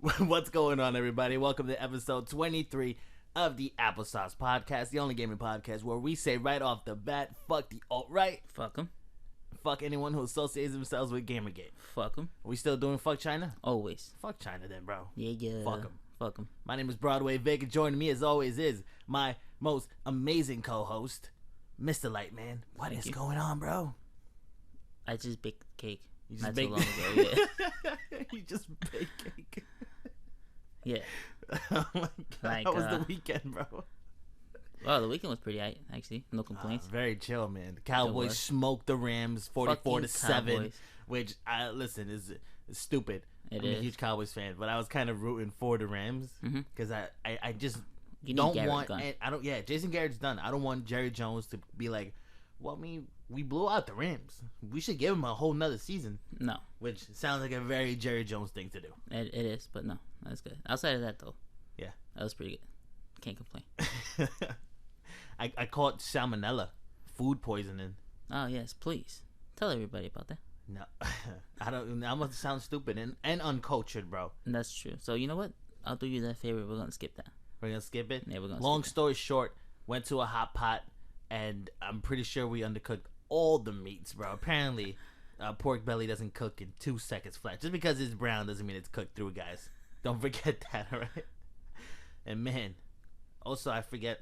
What's going on, everybody? Welcome to episode 23 of the Applesauce Podcast, the only gaming podcast where we say right off the bat, fuck the alt-right. Fuck them. Fuck anyone who associates themselves with Gamergate. Fuck them. We still doing fuck China? Always. Fuck China then, bro. Yeah. Fuck them. Fuck them. My name is Broadway Vic, and joining me as always is my most amazing co-host, Mr. Lightman. What is going on, bro? I just baked cake. You just Not baked too long ago, yeah. You just baked cake. Yeah. Oh my god. How was the weekend, bro? Oh, the weekend was pretty aight, actually. No complaints. Very chill, man. The Cowboys smoked the Rams 44-7, which listen is stupid. I'm a huge Cowboys fan, but I was kind of rooting for the Rams because I just don't want. Jason Garrett's done. I don't want Jerry Jones to be like, well, we blew out the Rams. We should give him a whole nother season. No, which sounds like a very Jerry Jones thing to do. It is, but no, that's good. Outside of that, though, yeah, that was pretty good. Can't complain. I caught salmonella, food poisoning. Oh yes, please tell everybody about that. No, I don't. I must sound stupid and uncultured, bro. That's true. So you know what? I'll do you that favor. We're gonna skip that. We're gonna skip it. Yeah, we're gonna. Long story short, went to a hot pot, and I'm pretty sure we undercooked all the meats, bro. Apparently, pork belly doesn't cook in 2 seconds flat. Just because it's brown doesn't mean it's cooked through, guys. Don't forget that, all right? And man, also I forget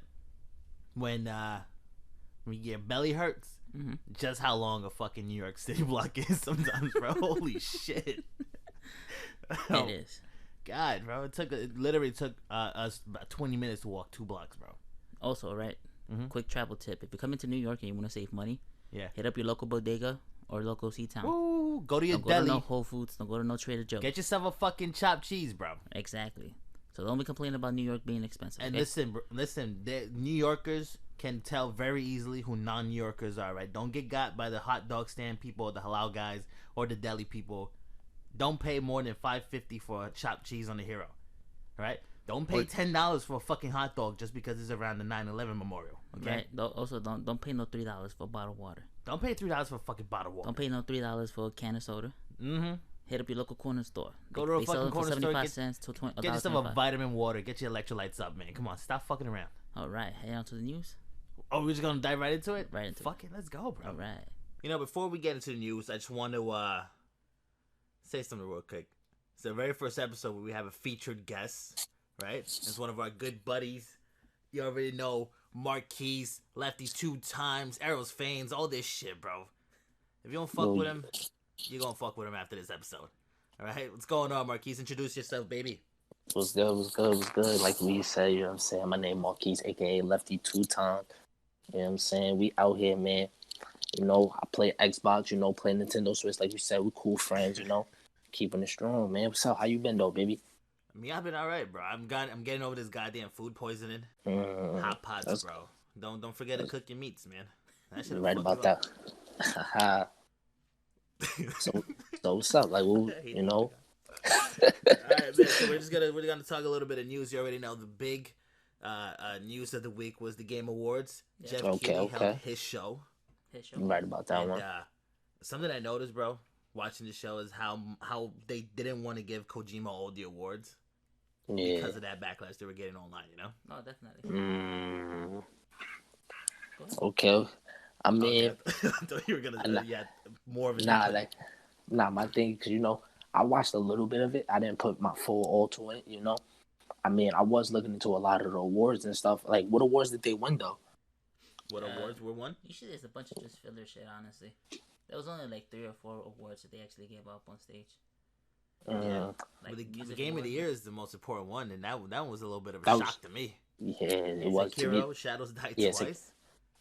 when your belly hurts. Mm-hmm. Just how long a fucking New York City block is sometimes, bro. Holy shit. It is. God, bro. It literally took us about 20 minutes to walk 2 blocks, bro. Also, right? Mm-hmm. Quick travel tip. If you're coming to New York and you want to save money, hit up your local bodega or local C-Town. Ooh, go to your deli. Don't go to no Whole Foods. Don't go to no Trader Joe's. Get yourself a fucking chopped cheese, bro. Exactly. So don't be complaining about New York being expensive. And listen, New Yorkers can tell very easily who non-New Yorkers are, right? Don't get got by the hot dog stand people or the halal guys or the deli people. Don't pay more than $5.50 for a chopped cheese on the Hero, right? Don't pay $10 for a fucking hot dog just because it's around the 9/11 memorial, okay? Right. Also, don't pay no $3 for a bottle of water. Don't pay $3 for a fucking bottle of water. Don't pay no $3 for a can of soda. Mm-hmm. Hit up your local corner store. Go to a fucking corner store. 75 cents to 20. Get yourself a vitamin water. Get your electrolytes up, man. Come on, stop fucking around. All right, head on to the news. Oh, we're just gonna dive right into it. Right into Fuck it, let's go, bro. All right. You know, before we get into the news, I just want to say something real quick. It's the very first episode where we have a featured guest, right? It's one of our good buddies. You already know Mark Keys, Lefty 2 times, Arrows Fanes, all this shit, bro. If you don't fuck with him, you're gonna fuck with him after this episode. Alright, what's going on, Marquise? Introduce yourself, baby. What's good? Like we said, you know what I'm saying? My name Marquise, aka Lefty 2 times. You know what I'm saying? We out here, man. You know, I play Xbox, you know, play Nintendo Switch, like you said, we cool friends, you know. Keeping it strong, man. What's up? How you been though, baby? I mean, I've been alright, bro. I'm getting over this goddamn food poisoning. Hot pots, bro. Don't forget to cook your meats, man. You're right about that. so what's up? Like, you know. Alright, man. So we're gonna talk a little bit of news. You already know the big news of the week was the Game Awards. Yeah. Jeff Keighley held his show. You're right about that one. Something I noticed, bro, watching the show is how they didn't want to give Kojima all the awards. Yeah. Because of that backlash they were getting online, you know? No, definitely. Okay. I mean, I thought you were gonna more of a my thing, because you know, I watched a little bit of it. I didn't put my full all to it, you know. I mean, I was looking into a lot of the awards and stuff. Like, what awards did they win though? What awards were won? Usually, there's a bunch of just filler shit. Honestly, there was only like 3 or 4 awards that they actually gave up on stage. Yeah, like the Game of the Year is the most important one, and that one was a little bit of a shock to me. Yeah, it was to me. Shadows Die Twice.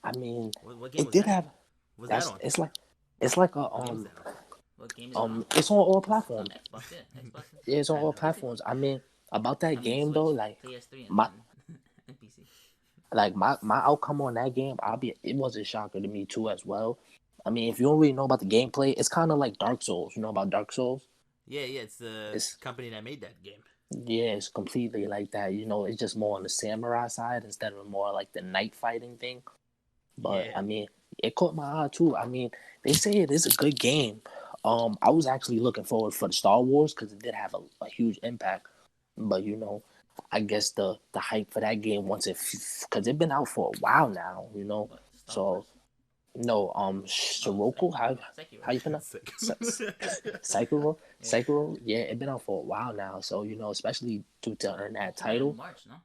I mean, what game it did that? have. Was that on? It's like a What game is it it's on all platforms. Xbox, Xbox. Yeah, it's on all platforms. I mean, about that game though, like PS3 and PC. Like my outcome on that game, it was a shocker to me too as well. I mean, if you don't really know about the gameplay, it's kind of like Dark Souls. You know about Dark Souls? Yeah, it's the company that made that game. Yeah, it's completely like that. You know, it's just more on the samurai side instead of more like the knight fighting thing. But I mean, it caught my eye too. I mean, they say it is a good game. I was actually looking forward for the Star Wars because it did have a huge impact But I guess the hype for that game because it's been out for a while now. What, Star So Wars? no, Sirocco, how you pronounce Sekiro? Yeah, it's been out for a while now. So especially due to earn that title. March, no?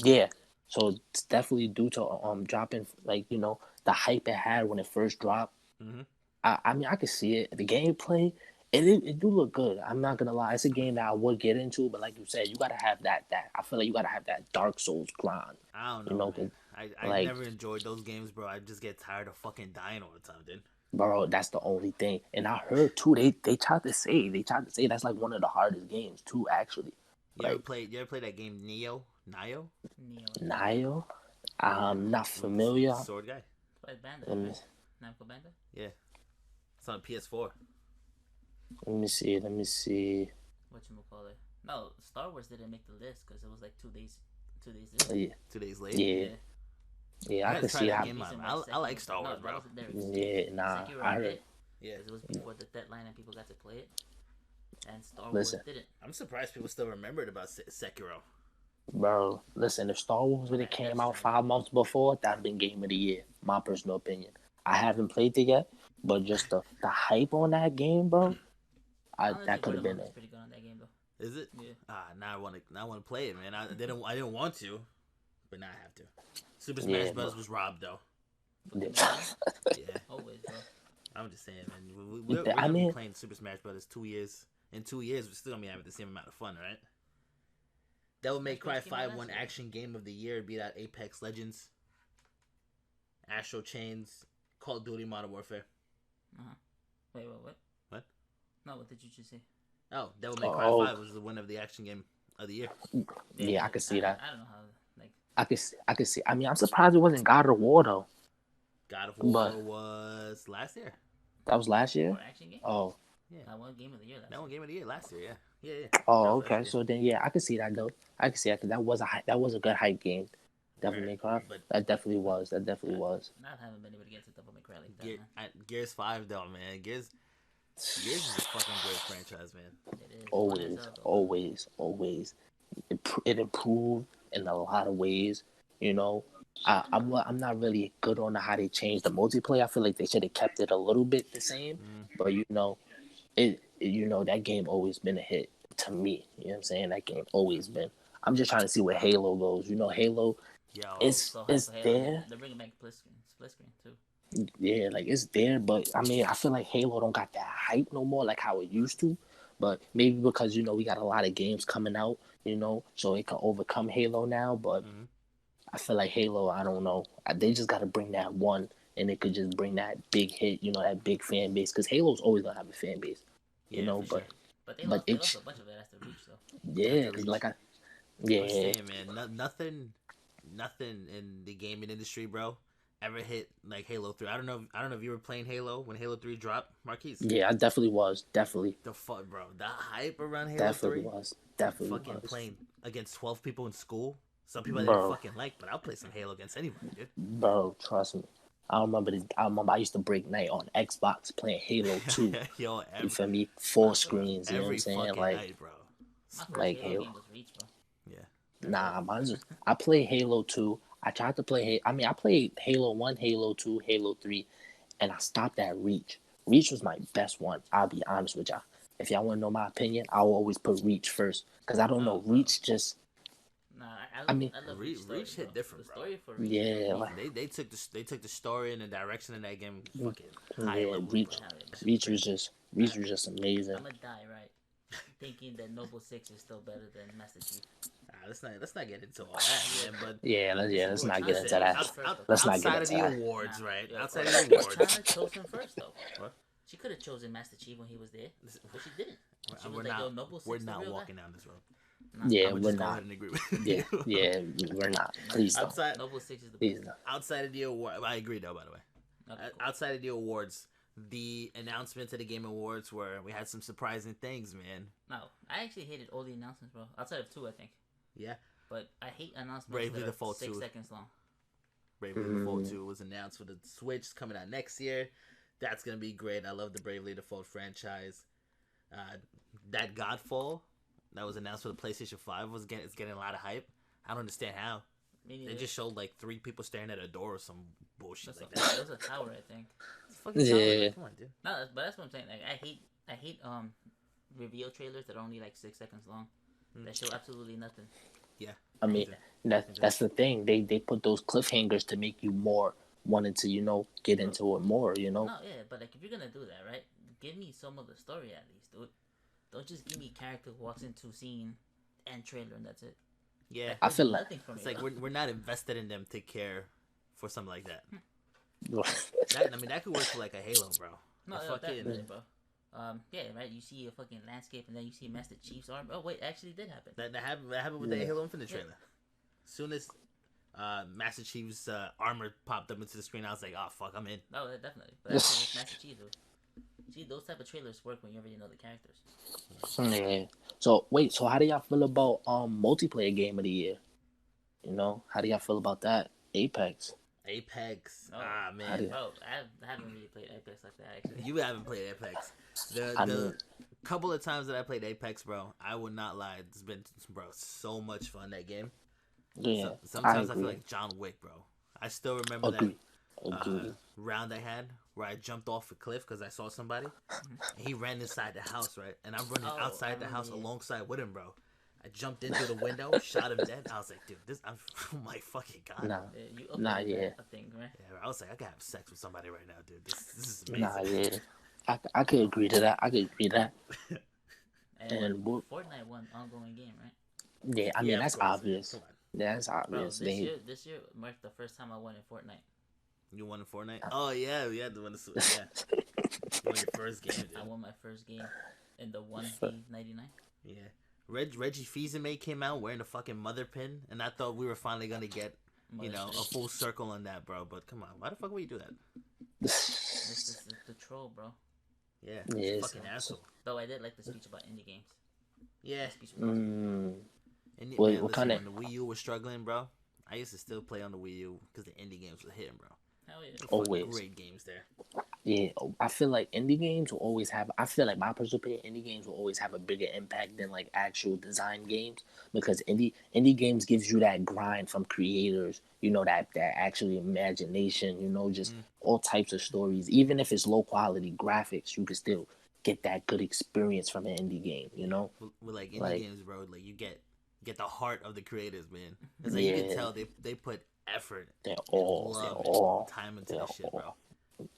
Yeah. So it's definitely due to dropping the hype it had when it first dropped. Mm-hmm. I mean, I could see it. The gameplay, it do look good. I'm not gonna lie. It's a game that I would get into, but like you said, you gotta have that. I feel like you gotta have that Dark Souls grind. I don't know, man. I never enjoyed those games, bro. I just get tired of fucking dying all the time, dude. Bro, that's the only thing. And I heard too, they tried to say that's like one of the hardest games too, actually. You ever played that game Nio? Nio? I'm not familiar. Sword guy. Play Bandai. Namco Bandai? Yeah. It's on PS4. Let me see. Whatchamacallit? No, Star Wars didn't make the list because it was like 2 days. 2 days late. Yeah. 2 days late. Yeah, I could see that. I like Star Wars, bro. Yeah, nah. I heard. Yeah, it was before the deadline and people got to play it. And Star Wars didn't. I'm surprised people still remembered about Sekiro. Bro, listen, if Star Wars would have came out 5 months before, that'd been Game of the Year. My personal opinion. I haven't played it yet, but just the hype on that game, bro, that could have been it. Pretty good on that game, though. Is it? Yeah. Now I want to play it, man. I didn't want to, but now I have to. Super Smash Bros. Was robbed though. Yeah. Always, bro. I'm just saying, man. We're gonna be playing Super Smash Bros. 2 years. In 2 years, we're still gonna be having the same amount of fun, right? Devil May Cry 5 won Action Game of the Year, beat out Apex Legends, Astro Chains, Call of Duty Modern Warfare. Wait, what? What? No, what did you just say? Oh, Devil May Cry 5 was the winner of the Action Game of the Year. Yeah, I could see that. I don't know how. I could see. I mean, I'm surprised it wasn't God of War though. God of War was last year. That was last year. Action game? Oh. Yeah. That one game of the year. Game of the year last year. Yeah. Oh, okay. So then, I could see that though. I could see that because that was a good hype game. Devil May Cry. That definitely was. Not having been able to get to Devil May Cry like that. Gears 5 though, man. Gears is a fucking great franchise, man. It is. Always. It improved in a lot of ways. I'm not really good on how they changed the multiplayer. I feel like they should have kept it a little bit the same. But that game always been a hit to me. You know what I'm saying? That game always been. I'm just trying to see where Halo goes. Halo. It's there. They're bringing back split screen too. Yeah, like it's there, but I mean, I feel like Halo don't got that hype no more like how it used to. But maybe because we got a lot of games coming out, so it can overcome Halo now. But I feel like Halo, I don't know. They just got to bring that one, and it could just bring that big hit, that big fan base. Because Halo's always gonna have a fan base, but they lost a bunch of it after Reach, though. Yeah, like I'm saying, man, nothing in the gaming industry, bro, ever hit like Halo 3. I don't know if you were playing Halo when Halo 3 dropped, Marquise. Yeah, I definitely was. Definitely. The fuck, bro. The hype around Halo definitely 3 was. Definitely fucking was. Playing against 12 people in school. Some people I didn't fucking like, but I'll play some Halo against anybody, dude. Bro, trust me. I remember I used to break night on Xbox playing Halo 2. Yo, you feel me? 4 screens, you know what I'm saying? Like, night, bro. Like Halo. Was Reach, bro. Yeah. Nah, I played Halo 2. I tried to play I played Halo 1, Halo 2, Halo 3, and I stopped at Reach. Reach was my best one. I'll be honest with y'all. If y'all want to know my opinion, I will always put Reach first. Because I don't know, Reach just... Nah, I mean, Reach hit different, bro. Reach, yeah, like, they took the story and the direction of that game fucking high level. Reach was just amazing. I'm gonna die right, thinking that Noble 6 is still better than Master Chief. Let's not get into all that, man. But let's not get into that. Let's not get into that. Outside of the awards, right? Outside of the awards, China chose him first, though. What? She could have chosen Master Chief when he was there, but she didn't. We're not walking down this road. Yeah, we're not. Yeah, we're not. Please don't. Noble 6 is the best. Outside of the award, I agree though. By the way, cool. Outside of the awards, the announcements of the Game Awards we had some surprising things, man. No, I actually hated all the announcements, bro. Outside of 2, I think. Yeah. But I hate announcements Bravely that are Default 6 2. seconds long. Bravely Default 2 was announced for the Switch coming out next year. That's gonna be great. I love the Bravely Default franchise. That Godfall that was announced for the PlayStation 5 it's getting a lot of hype. I don't understand how. They just showed like 3 people staring at a door or some bullshit like that. That was a tower, I think. It's a fucking tower. Yeah. Like, come on, dude. No, but that's what I'm saying. Like, I hate reveal trailers that are only like 6 seconds long. That show absolutely nothing. Yeah. I mean, that's the thing. They put those cliffhangers to make you more wanting to, get into it more, No, yeah, but like if you're gonna do that, right? Give me some of the story at least, dude. Don't just give me character who walks into scene and trailer and that's it. Yeah, I feel like it's like we're not invested in them to care for something like that. that. that could work for like a Halo, bro. No, definitely, bro. Yeah, right. You see a fucking landscape, and then you see Master Chief's arm. Oh wait, actually did happen. That happened with the Halo Infinite trailer. As soon as Master Chief's armor popped up into the screen, I was like, "Oh fuck, I'm in." No, definitely. But that's Master Chief, though. See, those type of trailers work when you already know the characters. Yeah. So wait, so how do y'all feel about multiplayer game of the year? How do y'all feel about that? Apex. Oh, man. Bro, I haven't really played Apex like that, actually. You haven't played Apex. The couple of times that I played Apex, bro, I would not lie. It's been, bro, so much fun, that game. Yeah. Sometimes I feel like John Wick, bro. I still remember that round I had where I jumped off a cliff because I saw somebody. And he ran inside the house, right? And I'm running outside the house alongside with him, bro. I jumped in through the window, shot him dead. I was like, dude, oh my fucking God. Nah, yeah. A thing, right? Yeah, I was like, I could have sex with somebody right now, dude. This is amazing. Nah, yeah. I could agree to that. And Fortnite won ongoing game, right? Yeah, I mean, that's obvious. That's obvious. Bro, this year marked the first time I won in Fortnite. You won in Fortnite? Oh, yeah. We had to win the yeah. You won your first game, dude. I won my first game in the 1v99. Yeah. Reggie Fils-Aimé came out wearing the fucking mother pin, and I thought we were finally going to get, a full circle on that, bro. But come on. Why the fuck would you do that? This is the troll, bro. Yeah. Yes. Fucking asshole. Though I did like the speech about indie games. Yeah. What kind of... When the Wii U was struggling, bro, I used to still play on the Wii U because the indie games were hitting, bro. Hell yeah. Always. Great games there. Yeah, I feel like indie games will always have... I feel like my personal opinion, indie games will always have a bigger impact than, like, actual design games. Because indie games gives you that grind from creators, that actually imagination, just all types of stories. Even if it's low-quality graphics, you can still get that good experience from an indie game, With, like, indie games, bro, like, you get the heart of the creators, man. It's like you can tell they put effort, time into this shit, bro.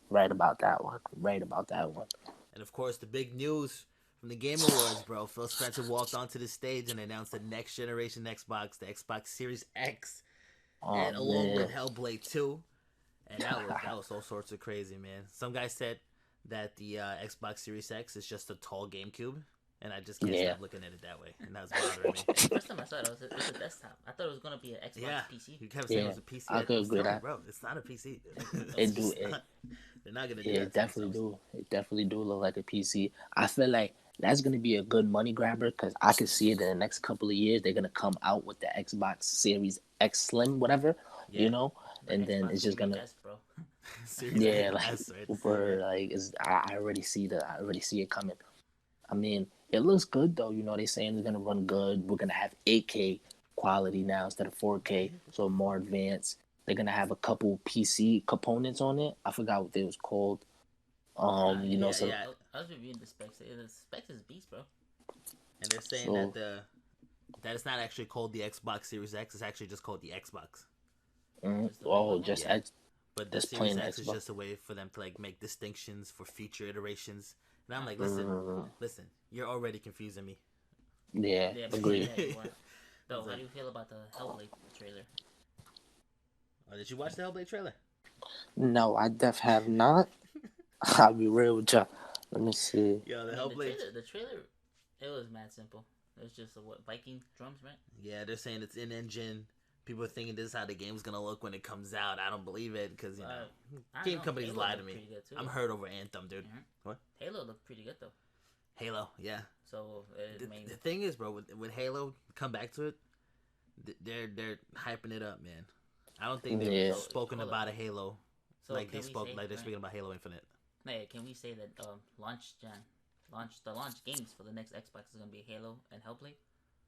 Right about that one. And of course, the big news from the Game Awards, bro. Phil Spencer walked onto the stage and announced the next generation Xbox, the Xbox Series X, and along with Hellblade 2. And that was all sorts of crazy, man. Some guy said that the Xbox Series X is just a tall GameCube. And I just can't stop looking at it that way. And that was bothering me. The first time I saw it, it was a desktop. I thought it was going to be an Xbox PC. You kept saying it was a PC. I could agree with that. Bro, it's not a PC. They're not going to do that. It definitely do look like a PC. I feel like that's going to be a good money grabber because I can see it in the next couple of years. They're going to come out with the Xbox Series X Slim, whatever, and then it's just going to... I already see it coming. I mean, it looks good though. They're saying it's gonna run good. We're gonna have 8K quality now instead of 4K, so more advanced. They're gonna have a couple PC components on it. I forgot what they was called. I was reviewing the specs. The specs is beast, bro. And they're saying that it's not actually called the Xbox Series X. It's actually just called the Xbox. X. But the Series X is just a way for them to like make distinctions for future iterations. And I'm like, listen, you're already confusing me. Yeah, agreed. Though, how do you feel about the Hellblade trailer? Oh, did you watch the Hellblade trailer? No, I have not. I'll be real with y'all. Let me see. Yo, the Hellblade. The trailer, it was mad simple. It was just Viking drums, right? Yeah, they're saying it's in engine. People are thinking this is how the game's gonna look when it comes out. I don't believe it because game companies lie to me. I'm hurt over Anthem, dude. Mm-hmm. What? Halo looked pretty good though. Halo, yeah. So the thing is, bro, with Halo, come back to it. They're hyping it up, man. I don't think they've spoken about a Halo like they're speaking about Halo Infinite. Hey, can we say that the launch games for the next Xbox is gonna be Halo and Hellblade?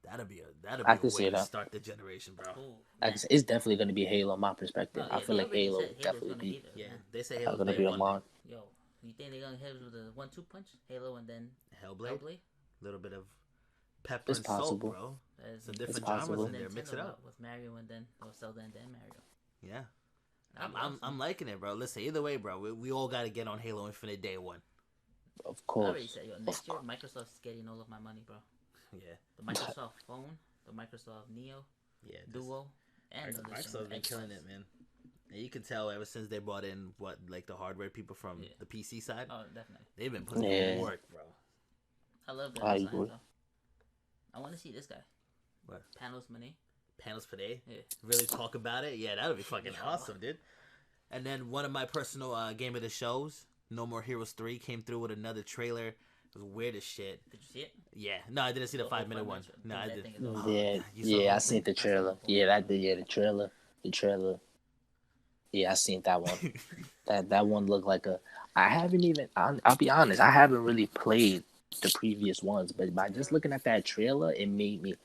That'll be I a can way see to that. start the generation, bro. Ooh, Like I man. said, it's definitely gonna be Halo in my perspective. No, I yeah, feel they like already Halo said would Halo's definitely gonna be be there, Yeah, man. they say Halo's gonna day be one. on. Yo, you think they're gonna hit us with a 1-2 punch? Halo and then Hellblade, Hellblade? little bit of pepper It's and salt, possible. bro. That is Some It's different genres possible. in there. Mix it Nintendo up. with Mario and then Zelda and then Mario. Yeah, That'd be awesome. I'm liking it, bro. Listen, either way, bro, we all got to get on Halo Infinite day one. Of I course. already said, yo, next year Microsoft's getting all of my money, bro. Yeah, The Microsoft phone, the Microsoft Neo, yeah. Duo, and the Microsoft's been killing it, man. And you can tell ever since they brought in like the hardware people from the PC side, Oh, definitely. they've been putting in work, bro. I love that I design, agree. though. I want to see this guy. What? Panos Mané. Panels per day. Yeah. Really talk about it. Yeah, that'll be fucking Yeah. awesome, dude. And then one of my personal game of the shows, No More Heroes 3, came through with another trailer. It was weird as shit. Did you see it? Yeah, no, I didn't see the The whole 5-minute one. minute. No, Dude, I that did. thing is awesome. Yeah, You saw yeah, the I whole seen the I saw trailer. the whole Yeah, the trailer. Yeah, I seen that one. that one looked like a. I haven't even. I'll be honest. I haven't really played the previous ones, but by just looking at that trailer, it made me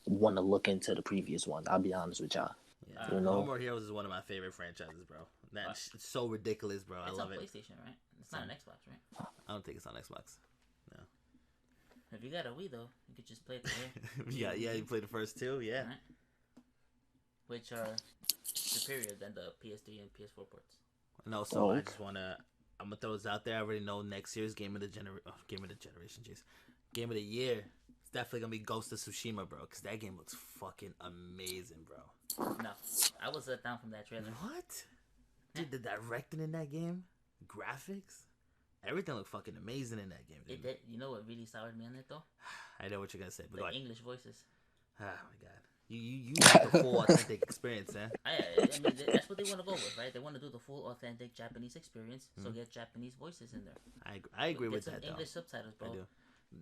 want to look into the previous ones. I'll be honest with y'all. Yeah, You No know? More Heroes is one of my favorite franchises, bro. That's it's so ridiculous, bro. I It's love on it. PlayStation, right? It's not an Xbox, right? I don't think it's on Xbox. If you got a Wii, though, you could just play it there. Yeah, you played the first two, yeah. Right? Which are superior than the PS3 and PS4 ports. No, so I okay. just wanna. I'm gonna throw this out there. I already know next year's game of the generation, jeez, game of the year. It's definitely gonna be Ghost of Tsushima, bro. Cause that game looks fucking amazing, bro. No, I was let down from that trailer. What? Dude, the directing in that game, graphics, everything looked fucking amazing in that game. Dude. It did. You know what really soured me on it, though? I know what you're gonna say, but The go ahead. English voices. Oh my god, you got the full authentic experience, man. I mean, that's what they want to go with, right? They want to do the full, authentic Japanese experience, so get Japanese voices in there. I agree Get with some that, English though. subtitles, bro. I do.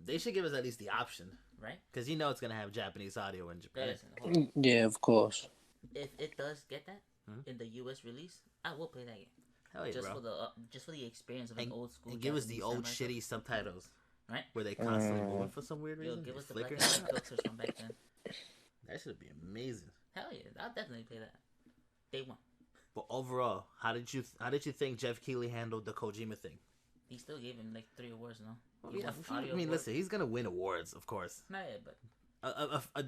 They should give us at least the option, Right? because you know it's gonna have Japanese audio in Japan. Listen, hold on. Yeah, of course. If it does get that in the U.S. release, I will play that game. Hell yeah, just bro. for the just for the experience of an old school. And give us the Japanese old samurai shitty subtitles, right? where they constantly moving for some weird Yo, reason. give They us the black flicker. and white pixels from back then. That should be amazing. Hell yeah, I'll definitely play that. Day one. But overall, how did you think Jeff Keighley handled the Kojima thing? He still gave him like 3 awards, no? Well, He yeah, won I audio mean, award. listen, he's gonna win awards, of course. Not yet, but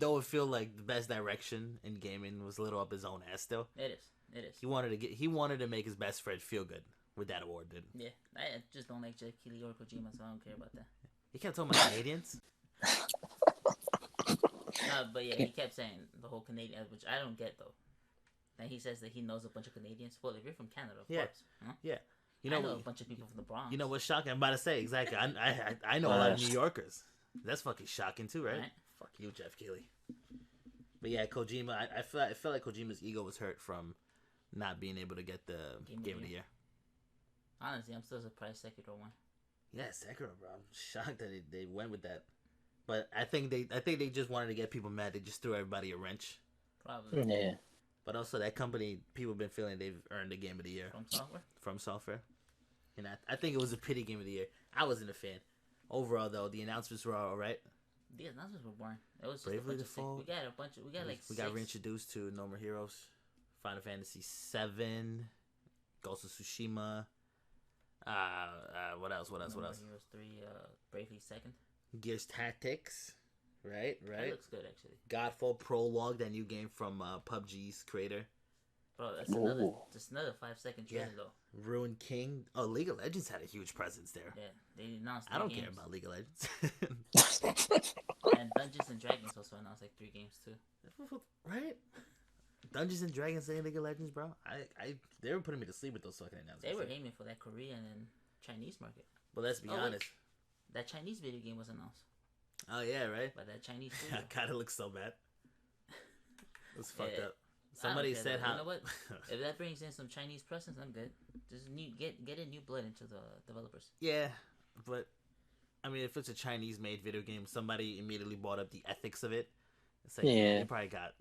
Though I feel like the best direction in gaming was a little up his own ass. Still, it is. It is. he wanted to make his best friend feel good with that award, dude. Yeah, I just don't like Jeff Keighley or Kojima, so I don't care about that. He kept talking about Canadians. But yeah, he kept saying the whole Canadian, which I don't get though. And he says that he knows a bunch of Canadians. Well, if you're from Canada, of course. Huh? Yeah, I know a bunch of people from the Bronx. You know what's shocking? I'm about to say exactly. I know a lot of New Yorkers. That's fucking shocking too, right? Right. Fuck you, Jeff Keighley. But yeah, Kojima. I feel like Kojima's ego was hurt from not being able to get the game of the year. Honestly, I'm still surprised Sekiro won. Yeah, Sekiro, bro. I'm shocked that they went with that. But I think they just wanted to get people mad. They just threw everybody a wrench. Probably. Yeah. But also that company, people have been feeling they've earned the game of the year From Software. And I think it was a pity game of the year. I wasn't a fan. Overall, though, the announcements were all right. The announcements were boring. It was just Bravely a bunch Default. of we got a bunch of We got reintroduced to No More Heroes, Final Fantasy VII, Ghost of Tsushima. What else? No More Heroes 3, Bravely Second. Gears Tactics, right? That looks good actually. Godfall Prologue, that new game from PUBG's creator. Bro, that's Ooh. another 5-second trailer though. Ruined King. Oh, League of Legends had a huge presence there. Yeah, they announced. I don't games. care about League of Legends. And Dungeons and Dragons also announced like 3 games too. Right? Dungeons and Dragons and League of Legends, bro. They were putting me to sleep with those fucking announcements. They were aiming for that Korean and Chinese market. But let's be honest. That Chinese video game was announced Oh yeah, right. by that Chinese studio. God, it looks so bad. It's fucked Yeah. up. Somebody I don't care, said though. how. You know what? If that brings in some Chinese presence, I'm good. Just get a new blood into the developers. Yeah, but I mean, if it's a Chinese-made video game, somebody immediately brought up the ethics of it. It's like, Yeah. they probably got.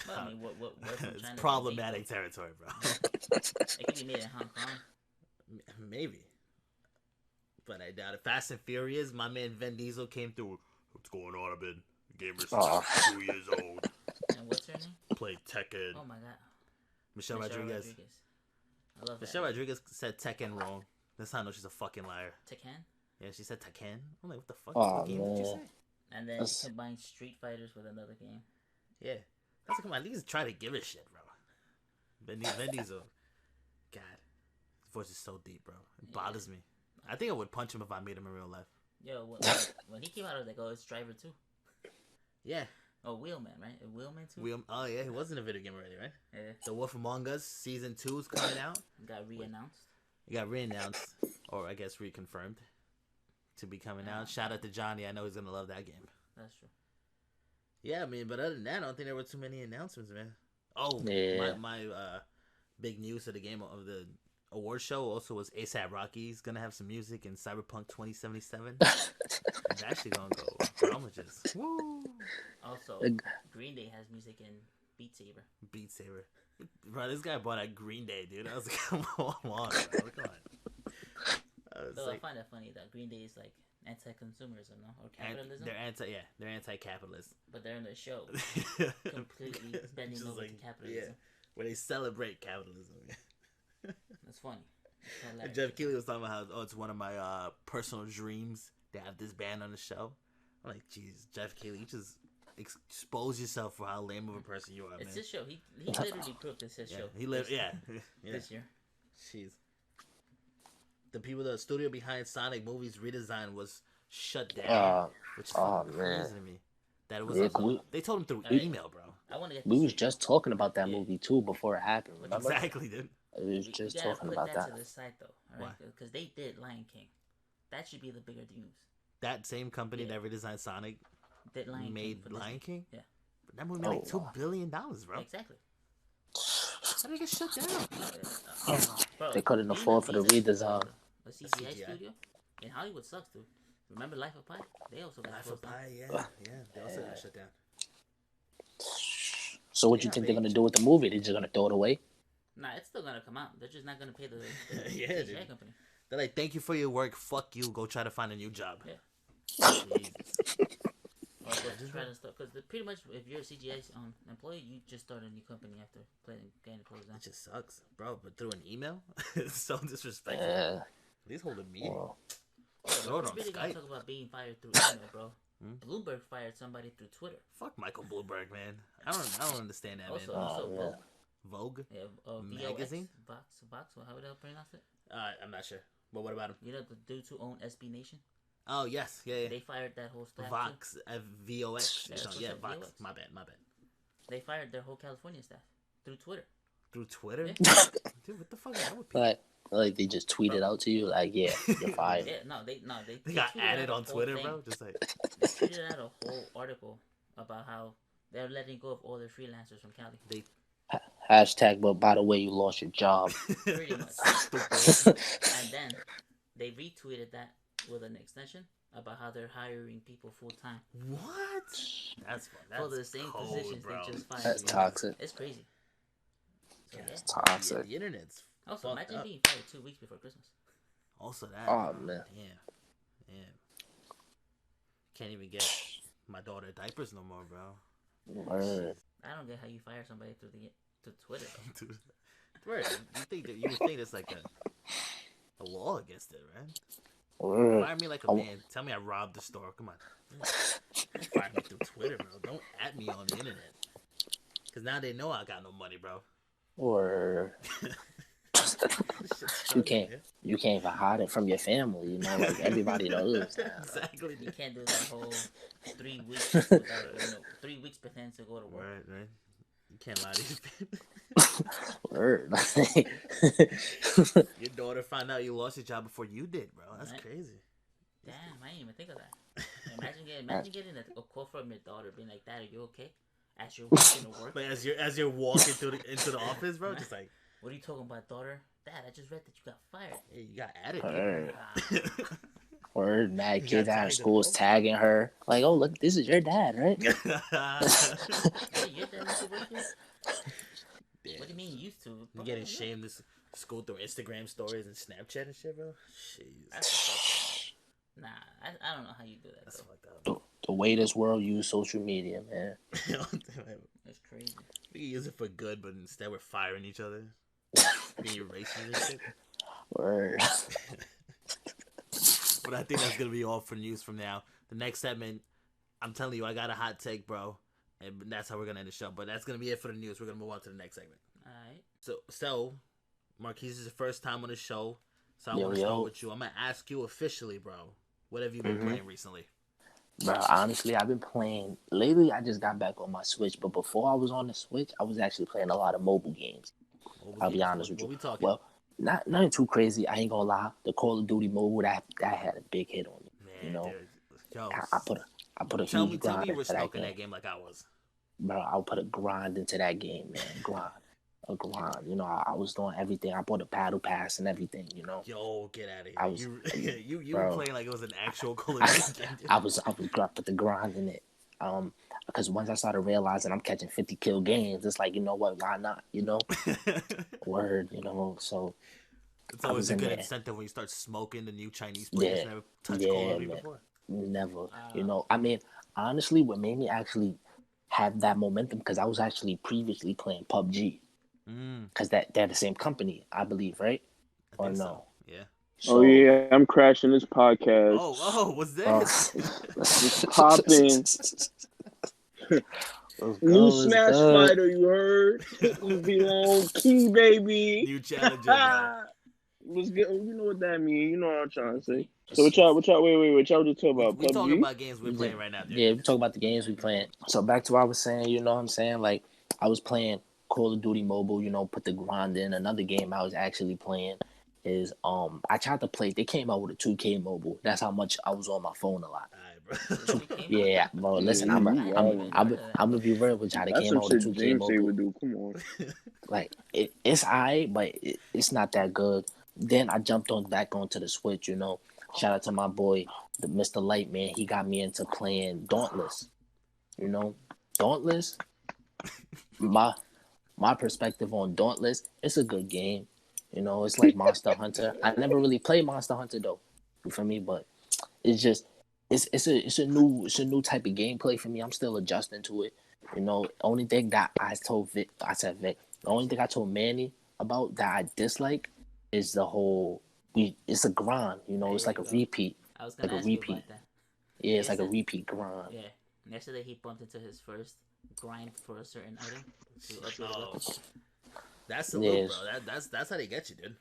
Well, I mean, what from It's China problematic territory, bro. It could be made in Hong Kong. Maybe, but I doubt it. Fast and Furious, my man Vin Diesel came through. What's going on? I've been, Gamer Aw. 2 years old. And what's her name? Played Tekken. Oh my god. Michelle Rodriguez. I love that. Michelle Rodriguez said Tekken wrong. That's how I know she's a fucking liar. Tekken? Yeah, she said Tekken. I'm like, what the fuck? Aw, What game did you man. say? And then That's- combine Street Fighters with another game. Yeah. That's like, come on, at least try to give a shit, bro. Vin Diesel. God. His voice is so deep, bro. It bothers me. I think I would punch him if I made him in real life. Yo, when he came out, I was like, oh, it's Driver 2. Yeah. Oh, Wheelman, right? Wheelman 2? Oh, yeah, he was in a video game already, right? Yeah. The Wolf Among Us Season 2 is coming out. Got re-announced. It got re-announced, or I guess reconfirmed, to be coming out. Shout out to Johnny. I know he's going to love that game. That's true. Yeah, I mean, but other than that, I don't think there were too many announcements, man. Oh, Yeah. my big news of the game of the award show also was A$AP Rocky's gonna have some music in Cyberpunk 2077. It's actually gonna go damages. Woo! Also, Green Day has music in Beat Saber. Beat Saber. Bro, this guy bought a Green Day, dude. I was like, come on, bro. Come on. Though I find that funny that Green Day is like anti-consumerism, no? Or capitalism. They're anti-capitalist. But they're in the show completely bending Just over like, to capitalism. Yeah, where they celebrate capitalism. That's funny. And Jeff Keighley was talking about how it's one of my personal dreams to have this band on the show. I'm like, jeez, Jeff Keighley, you just expose yourself for how lame of a person you are, It's man. his show. He literally proved it's his show. He lived, yeah. This year. Jeez. The studio behind Sonic movies redesign was shut down, which is fucking crazy to me. That it was they told him through email, bro. I want to get. We was just talking about that movie too before it happened. Remember? Exactly, dude. We was just talking put about that. to the side though, all right? Because they did Lion King. That should be the bigger news. That same company that redesigned Sonic did made Lion King. Yeah, but that movie made like $2 billion, bro. Exactly. How did it get shut down? They couldn't afford for the redesign. The CGI studio in Hollywood sucks, dude. Remember Life of Pi? They also got Life of Pi, yeah. They also got shut down. So what you think they're gonna do with the movie? They're just gonna throw it away? Nah, it's still gonna come out. They're just not gonna pay the Yeah, CGI dude. company. They're like, thank you for your work. Fuck you. Go try to find a new job. Yeah. Jesus. Or just try to start, because pretty much if you're a CGI employee, you just start a new company after getting closed down. It just sucks, bro. But through an email, it's so disrespectful. Yeah. Please hold a meeting. Well, Throw it on We're really gonna Skype. talk about being fired through email, bro. Bloomberg fired somebody through Twitter. Fuck Michael Bloomberg, man. I don't understand that, Also, man. Vogue yeah, magazine, Vox, or how would I pronounce it? I'm not sure. But what about him? You know the dudes who own SB Nation? Oh yes, yeah. They fired that whole staff. Vox, VOX. Yeah, So, that's yeah, what's up, Vox. VOX. My bad. They fired their whole California staff through Twitter. Through Twitter, Yeah. dude. What the fuck is that with people? like they just tweeted out to you, like, yeah, you're fired. Yeah, they They got tweeted added out on a whole Twitter, thing. bro. Just like They tweeted out a whole article about how they're letting go of all their freelancers from Cali. they Hashtag, but by the way, you lost your job. Pretty much. And then they retweeted that with an extension about how they're hiring people full time what? That's for the same cold, positions bro. they just fired. That's toxic. It's crazy. So, yeah. That's toxic. The internet's Also, fucked imagine up. being fired 2 weeks before Christmas. Also that. Oh, man. Damn. Can't even get my daughter diapers no more, bro. Word. I don't get how you fire somebody through Twitter. Dude. Word. You would think there's like a law against it, right? Word. Fire me like a man. Tell me I robbed the store. Come on. Don't fire me through Twitter, bro. Don't at me on the internet. Cause now they know I got no money, bro. Or you can't even hide it from your family, you know, like everybody knows that. Exactly. You can't do that whole 3 weeks without, 3 weeks pretending to go to work. Right. You can't lie to your family. Word. Your daughter found out you lost your job before you did, bro. That's Right. crazy. Damn, I didn't even think of that. Imagine getting a call from your daughter being like, "Dad, are you okay?" As you're walking to work. But as you're walking into the office, bro, just like, What are you talking about, daughter? Dad, I just read that you got fired. hey, you got added. Word. Ah, Word. Mad You kids got out tagged of in schools both. tagging her. Like, oh, look, this is your dad, right? hey, your dad used to work here? Yeah. What do you mean used to? You getting shamed this school through Instagram stories and Snapchat and shit, bro? Jeez. That's fucked up. Nah, I don't know how you do that. That's Though. fucked up. The way this world use social media, man. That's crazy. We can use it for good, but instead we're firing each other. Being racist and shit. Word. But I think that's gonna be all for news from now. The next segment, I'm telling you, I got a hot take, bro, and that's how we're gonna end the show. But that's gonna be it for the news. We're gonna move on to the next segment. All right. So, Marquise is the first time on the show, so I Yo, want to start yo. with you. I'm gonna ask you officially, bro. What have you been playing recently? Bro, honestly, I've been playing. Lately, I just got back on my Switch, but before I was on the Switch, I was actually playing a lot of mobile games. I'll be honest with you. What we talking? Well, nothing too crazy. I ain't gonna lie. The Call of Duty mobile that had a big hit on me. Man, You know, dude. Yo, I put a tell huge me grind you were into that smoking game. that game like I was. Bro, I'll put a grind into that game, man. A grind. You know, I was doing everything. I bought a battle pass and everything. You know. Yo, get out of here. I was- you bro. were playing like it was an actual Call of Duty game. Dude. I put the grind in it. Because once I started realizing I'm catching 50 kill games, it's like, you know what, why not? You know, word, you know. So It's I always was a in good there. incentive when you start smoking the new Chinese players Yeah. never touched Call of Duty man. before. Never, you know. I mean, honestly, what made me actually have that momentum because I was actually previously playing PUBG because they're the same company, I believe, right? I Or think no? so. Yeah. So, Oh yeah, I'm crashing this podcast. What's this? It's popping. New Smash Fighter, you heard? Vlone Kee, baby. New challenger, bro. What's good? You know what that means. You know what I'm trying to say. So what y'all wait, what y'all just talk about? We talking PUBG? about games we're playing right now, dude. Yeah, we talk about the games we playing. So back to what I was saying, you know what I'm saying? Like, I was playing Call of Duty Mobile, you know, put the grind in. Another game I was actually playing is I tried to play. They came out with a 2K Mobile. That's how much I was on my phone a lot. Alright, bro. Yeah, bro. Listen, Yeah, I'm you gonna be real with y'all. They That's came some out with a shit 2K James say Mobile. would do. Come on. Like it's alright, but it's not that good. Then I jumped back onto the Switch. You know, shout out to my boy, the Mr. Lightman. He got me into playing Dauntless. You know, Dauntless. My perspective on Dauntless, it's a good game. You know, it's like Monster Hunter. I never really played Monster Hunter though. You feel me? But it's just it's a new type of gameplay for me. I'm still adjusting to it. You know, only thing that Vic, the only thing I told Manny about that I dislike is the whole it's a grind, you know, it's like a repeat. I was gonna Like a ask you repeat. about that. Yeah, it's like a repeat grind. Yeah. Yesterday he bumped into his first grind for a certain item. Oh, that's the loop, bro. That's how they get you, dude.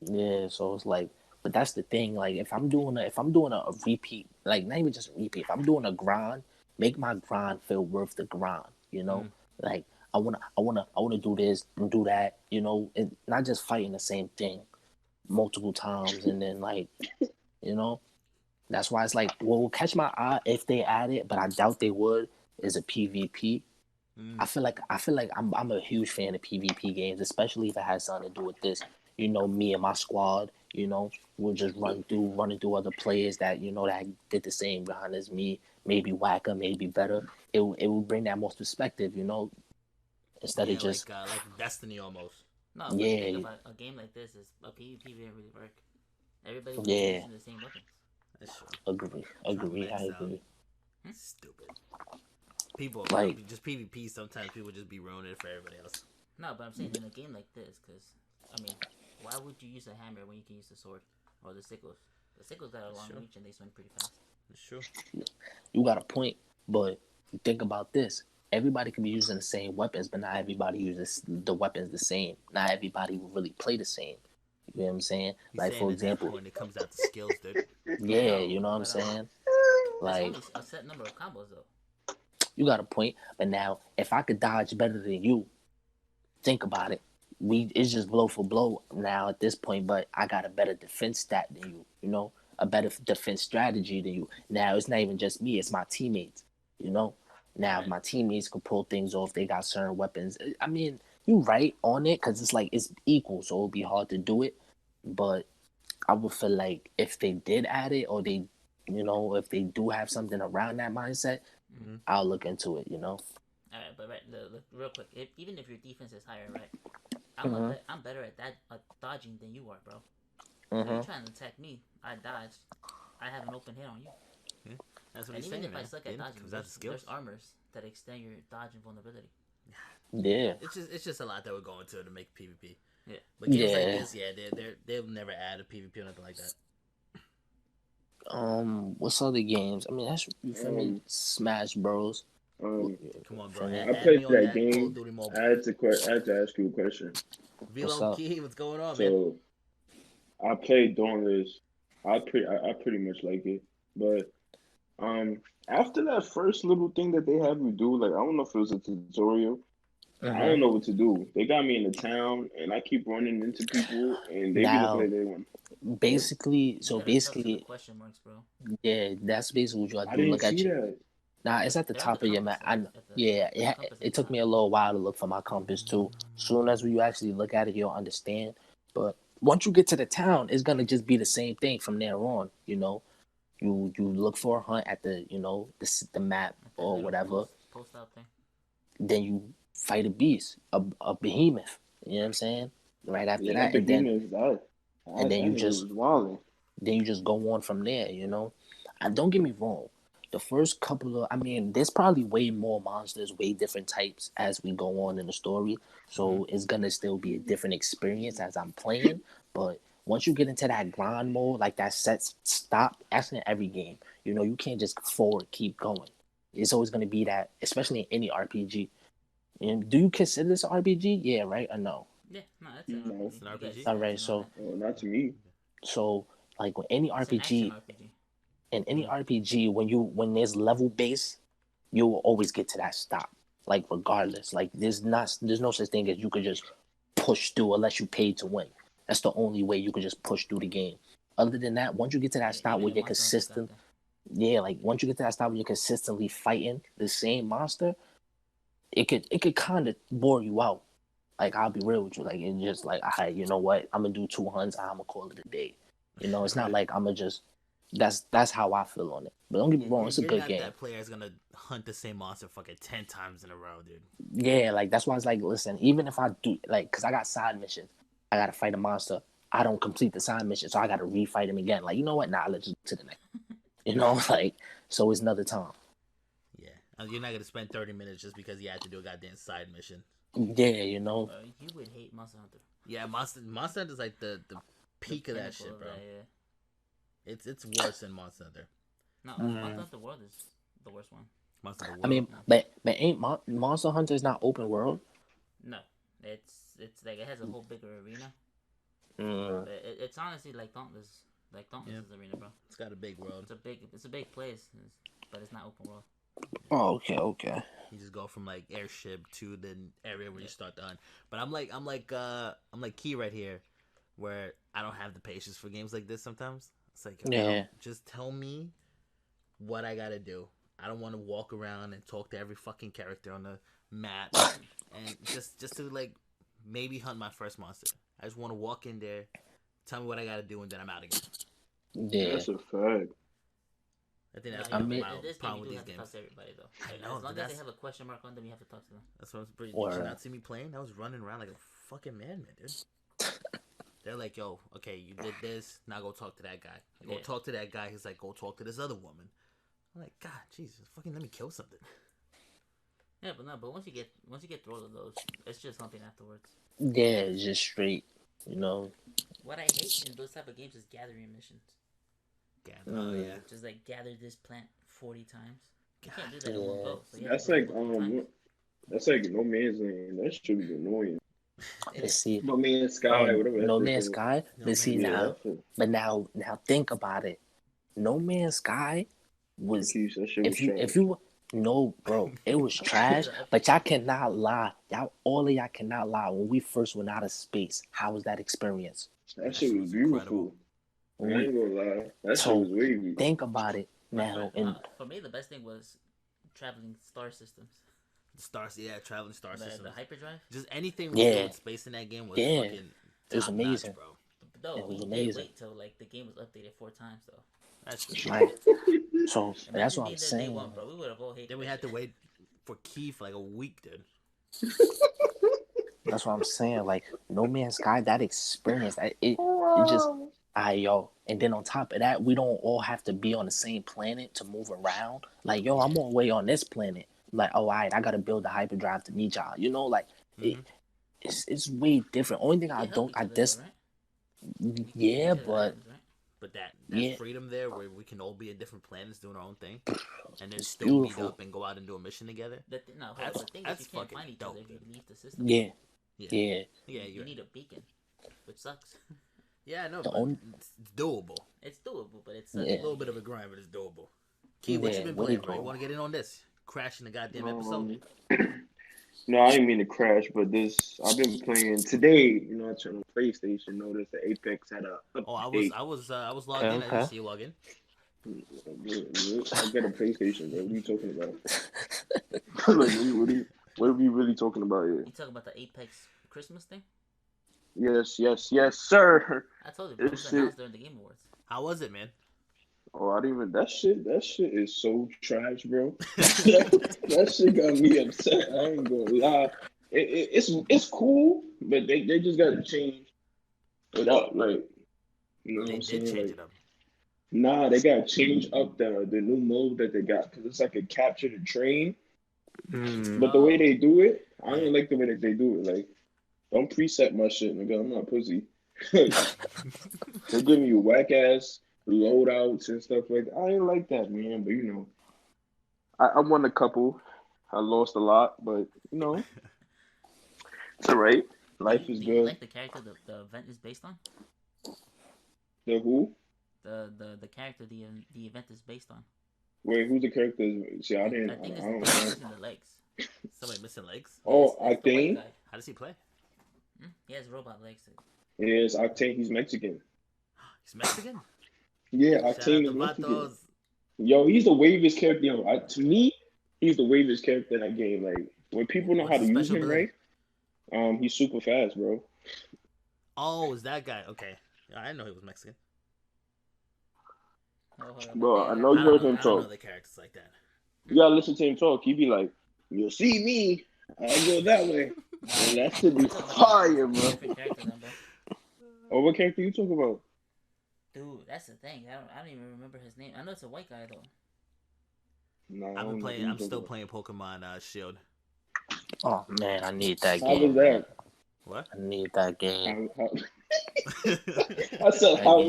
Yeah, so it's like, but that's the thing. Like, if I'm doing a repeat, like not even just a repeat. If I'm doing a grind, make my grind feel worth the grind. You know, like I wanna do this and do that. You know, and not just fighting the same thing multiple times and then like, you know, that's why it's like what will catch my eye if they add it, but I doubt they would. Is a PvP. I feel like I'm a huge fan of PvP games, especially if it has something to do with this. You know, me and my squad, you know, we'll just running through other players that, you know, that did the same grind as me, maybe whacker, maybe better. It will bring that more perspective, you know, instead of just like Destiny almost. No, but think about a game like this is a PvP didn't really work. Everybody was using the same weapons. That's true. Agree. I agree. Stupid. People like just PvP. Sometimes people just be ruining it for everybody else. No, but I'm saying in a game like this, because I mean, why would you use a hammer when you can use the sword or the sickles? The sickles got a long reach and they swing pretty fast. That's true. You got a point, but think about this. Everybody can be using the same weapons, but not everybody uses the weapons the same. Not everybody will really play the same. You know what I'm saying? Like, for example, when it comes out to skills, dude. Yeah, you know what I'm saying? Like, there's only a set number of combos though. You got a point, but now if I could dodge better than you, think about it. It's just blow for blow now at this point, but I got a better defense stat than you, you know, a better defense strategy than you. Now it's not even just me, it's my teammates, you know. Now if my teammates can pull things off, they got certain weapons. I mean, you right on it because it's like it's equal, so it'll be hard to do it. But I would feel like if they did add it, or they, you know, if they do have something around that mindset, I'll look into it, you know. All right, but real quick, even if your defense is higher, right? I'm better at that dodging than you are, bro. If you're trying to attack me, I dodge. I have an open hit on you. That's what And he's even saying, if man. I suck at dodging, Comes out to skills. there's armors that extend your dodge and vulnerability. Yeah. It's just a lot that we're going to make PvP. Yeah. But games like Yeah. this, yeah, they'll never add a PvP or nothing like that. What's other games? I mean, that's you feel me? Smash Bros. Um, Come on, bro. For me. Add, I add played me on that that Call game. of Duty Mobile. I had to ask you a question. What's Vlone up? Key, what's going on, man? So I played Dauntless. I pretty much like it, but after that first little thing that they have you do, like I don't know if it was a tutorial. I don't know what to do. They got me in the town, and I keep running into people, and they be looking Now, like they want. basically, You so gotta touch the basically, question marks, bro. yeah, that's basically what you I have to do. didn't Look at see you. that. Nah, it's at the They're on top the of your map. compass, Yeah, compass at it the took top. me a little while to look for my compass too. Soon as you actually look at it, you'll understand. But once you get to the town, it's gonna just be the same thing from there on. You know, you look for a hunt at the the map That or little whatever. post out thing. Then you fight a beast, a behemoth. You know what I'm saying? Right after Yeah, that, that and then beginning that you nigga just was wilding. go on from there. You know, and don't get me wrong. The first couple of, I mean, there's probably way more monsters, way different types as we go on in the story. So it's gonna still be a different experience as I'm playing. But once you get into that grind mode, like that set stop, that's in every game. You know, you can't just forward keep going. It's always gonna be that, especially in any RPG. And do you consider this an RPG? Yeah, right or no? Yeah, no, that's an No. RPG. It's an You RPG? got All right, stats and all so that. Not to me. like with any It's an action RPG, RPG. in any RPG, when there's level base, you will always get to that stop. Like regardless, like there's no such thing as you could just push through unless you paid to win. That's the only way you could just push through the game. Other than that, once you get to that stop Even where in you're Monster Hunter got consistent, that. yeah, like once you get to that stop where you're consistently fighting the same monster, it could kind of bore you out. Like I'll be real with you, like it's just like, alright, you know what? I'm gonna do 2 hunts. I'm gonna call it a day. You know, it's not like I'm gonna just. That's how I feel on it. But don't get me wrong, it's a You're good not game. that player is gonna hunt the same monster fucking 10 times in a row, dude. Yeah, like that's why it's like, listen, even if I do, like, cause I got side missions, I gotta fight a monster. I don't complete the side mission, so I gotta refight him again. Like, you know what? Nah, let's just to the next. You know, like, so it's another time. Yeah. You're not gonna spend 30 minutes just because you had to do a goddamn side mission. Yeah, you know. You would hate Monster Hunter. Yeah, Monster Hunter is like the peak of that pinnacle shit, bro. yeah. It's worse than Monster Hunter. No, Monster Hunter World is the worst one. Monster Hunter I mean, but ain't Monster Hunter is not open world? No, it's like it has a whole bigger arena. Mm. But it's honestly like Dauntless. Like Dauntless is arena, bro. It's got a big world. It's a big place, but it's not open world. Oh, okay. You just go from like airship to the area where you start the hunt. But I'm like Key right here, where I don't have the patience for games like this sometimes. It's like, just tell me what I gotta do. I don't want to walk around and talk to every fucking character on the map, and just to like maybe hunt my first monster. I just want to walk in there, tell me what I gotta do, and then I'm out again. Yeah. That's a fact. I think that's No, my this problem game with you do these have to talk games. to everybody though. I Like, know, as long but as they have a question mark on them, you have to talk to them. That's what I'm pretty. Or- Did you not see me playing? I was running around like a fucking madman, dude. They're like, yo, okay, you did this. Now go talk to that guy. I go talk to that guy. He's like, go talk to this other woman. I'm like, God, Jesus, fucking let me kill something. Yeah, but once you get through all of those, it's just something afterwards. Yeah, it's just straight, you know. What I hate in those type of games is gathering missions. Oh yeah. Just like gather this plant 40 times. You can't do that in one go. So That's like that's like No Man's Land. That should be annoying. Let's see. No Man's Sky, whatever. No that Man's shit Sky. Let's see was. now. But now think about it. No Man's Sky was That shit was if you no, bro, it was trash. But y'all cannot lie. All of y'all cannot lie. When we first went out of space, how was that experience? That shit was beautiful. I ain't gonna lie. That shit was wavy. Think about it now. And for me, the best thing was traveling star systems. Traveling star systems. The hyperdrive. Just anything with space in that game was fucking it was amazing, notch, bro. No, it was we amazing. did wait till like the game was updated 4 times though. That's just right. So that's what I'm saying. One, bro. We would have all hated. Then we had to wait for Key for like a week, dude. That's what I'm saying. Like No Man's Sky, that experience, it just, yo, And then on top of that, we don't all have to be on the same planet to move around. Like, yo, I'm on way on this planet. Like, oh, all right, I gotta build a hyperdrive to meet y'all. You know, like it's way different. Only thing yeah, but that freedom there where we can all be at different planets doing our own thing, and then it's still beautiful. meet up and go out and do a mission together. The thing is, you can't find each other if you leave the system. Yeah. You need a beacon, which sucks. Yeah, I know, The but only- it's doable. It's doable, but it's A little bit of a grind, but it's doable. Key, what you been playing, bro? You want to get in on this? Crashing the goddamn episode? No, I didn't mean to crash, but I've been playing today. You know, I turned on PlayStation. Noticed the Apex had a update. Oh, I was logged in. I didn't see you log in. I got a PlayStation, bro. What are you talking about? Like, what are we really talking about here? You talking about the Apex Christmas thing? Yes, sir. I told you, bro. It was announced during the Game Awards. How was it, man? Oh, I didn't even. That shit is so trash, bro. That shit got me upset. I ain't gonna lie. It's cool, but they just got to change it up, like, you know what I'm saying? Change Like, it up. nah, they got to change up the new mode that they got, because it's like a capture the train. But the way they do it, I don't like the way that they do it. Like, don't preset my shit, nigga. I'm not pussy. They're giving you whack ass loadouts and stuff like that. I ain't like that, man. But you know, I won a couple. I lost a lot, but you know, it's alright. Life is Do good. you like the character the event is based on? The who? The character the event is based on. Wait, who's the character? See, I think don't it's know. missing the legs. Somebody missing legs? Oh, It's the white Octane? guy. How does he play? He has robot legs. Yes, Octane. He's Mexican. He's Mexican? Yeah, Shout out Octane to is Mexican. Vatos. Yo, he's the wavest character. Yo, to me, he's the wavest character in that game. Like, when people know What's how to his use special him ability? right, he's super fast, bro. Oh, is that guy? Okay. I didn't know he was Mexican. Bro, I know you heard him I don't know talk. the characters like that. You gotta listen to him talk. He be like, "You'll see me. I'll go that way." And that should be fire, bro. Different character then, bro. Oh, what character you talking about? Dude, that's the thing. I don't even remember his name. I know it's a white guy though. No, I I've don't been know playing. who you I'm still talking playing Pokemon Shield. Oh man, I need that about. How game. was that? What? I need that game. I said, how?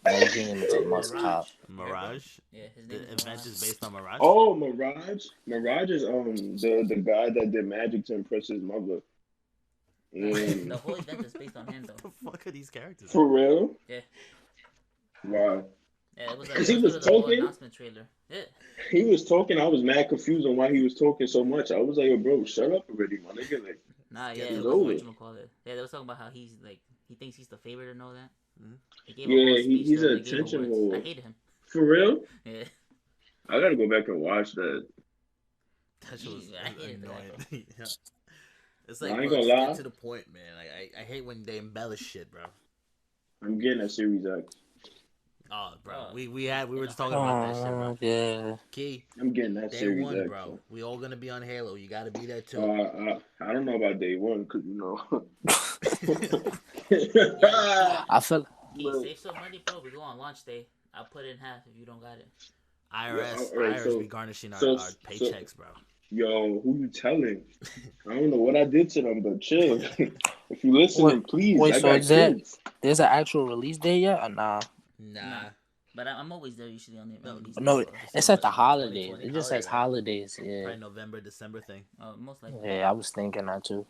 That game is a must have. Mirage. Yeah, his The name is event Mirage. is based on Mirage. Oh, Mirage. Mirage is the guy that did magic to impress his mother. The whole event is based on him though. What the fuck are these characters? For real? Yeah. Wow. Yeah, it was Because he was the whole talking. announcement trailer. Yeah. He was talking. I was mad confused on why he was talking so much. I was like, "Yo, bro, shut up already, my nigga." Like, Nah, Yeah, yeah, it's it was over. whatchamacallit. Yeah, they was talking about how he's like he thinks he's the favorite and all that. Mhm. He gave Yeah, a whole speech he's during an the Game attention Awards. whore. I hated him. for real? Yeah. I gotta go back and watch that. That shit was I hated that annoying. Yeah. It's I like, ain't bro, gonna just lie. get to the point, man. Like, I hate when they embellish shit, bro. I'm getting that Series X. Oh, bro, Oh. we were just talking about that shit, bro. Oh yeah. Key, I'm getting that day Series one, X. bro. We all gonna be on Halo. You gotta be there too. I don't know about day one, cause you know. I feel Hey, save some money, bro. We go on launch day. I'll put it in half if you don't got it. IRS, Yeah, alright, IRS so- be garnishing our so- paychecks, bro. Yo, who you telling? I don't know what I did to them, but chill. If you listening, please. wait, I so got is that- kids. there's an actual release date yet or nah? Nah. But I'm always there usually on the No, release. No, day, so- it's at the December holidays. 2020 It just says holiday, holidays. Yeah. Probably November, December thing. most likely. Yeah, I was thinking that too.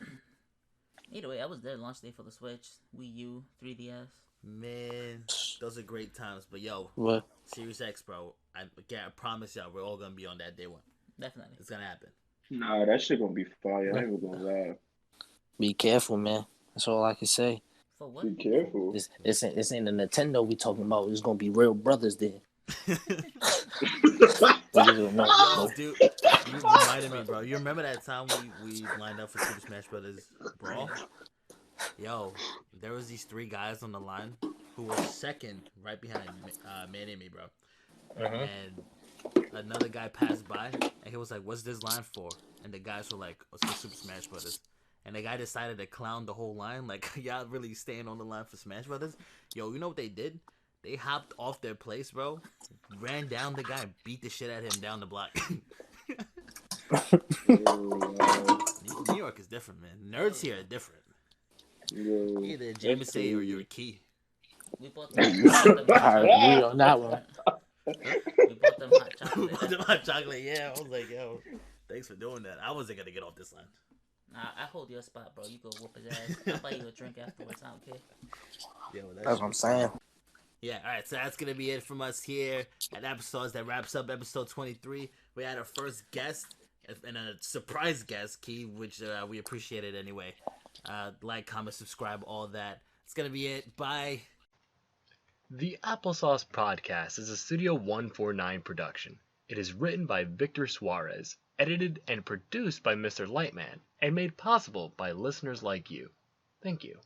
Either way, I was there launch day for the Switch, Wii U, 3DS. Man, those are great times. But yo, What? Series X, bro. I promise y'all, we're all gonna be on that day one. Definitely. It's gonna happen. Nah, that shit gonna be fire. I ain't gonna lie. Be careful, man. That's all I can say. For what? Be careful. This ain't a Nintendo we talking about. It's gonna be real brothers there. Yo, dude, you reminded me, bro. You remember that time we lined up for Super Smash Brothers Brawl? Yo, there was these three guys on the line who were second, right behind Man and me, bro. And another guy passed by, and he was like, "What's this line for?" And the guys were like, "It's for Super Smash Brothers." and the guy decided to clown the whole line. Like, y'all really staying on the line for Smash Brothers? Yo, you know what they did? They hopped off their place, bro, ran down the guy, and beat the shit out of him down the block. New York is different, man. Nerds here are different. Either Jameson or you're a Key. We bought them on that one. We bought them hot chocolate. We bought them hot chocolate, yeah. I was like, yo, thanks for doing that. I wasn't going to get off this line. Nah, I hold your spot, bro. You go whoop his ass. I'll buy you a drink afterwards. I don't care. Yo, That's what I'm saying. Yeah, all right, so that's going to be it from us here at Applesauce. That wraps up episode 23. We had our first guest and a surprise guest, Key, which we appreciated anyway. Like, comment, subscribe, all that. It's going to be it. Bye. The Applesauce Podcast is a Studio 149 production. It is written by Victor Suarez, edited and produced by Mr. Lightman, and made possible by listeners like you. Thank you.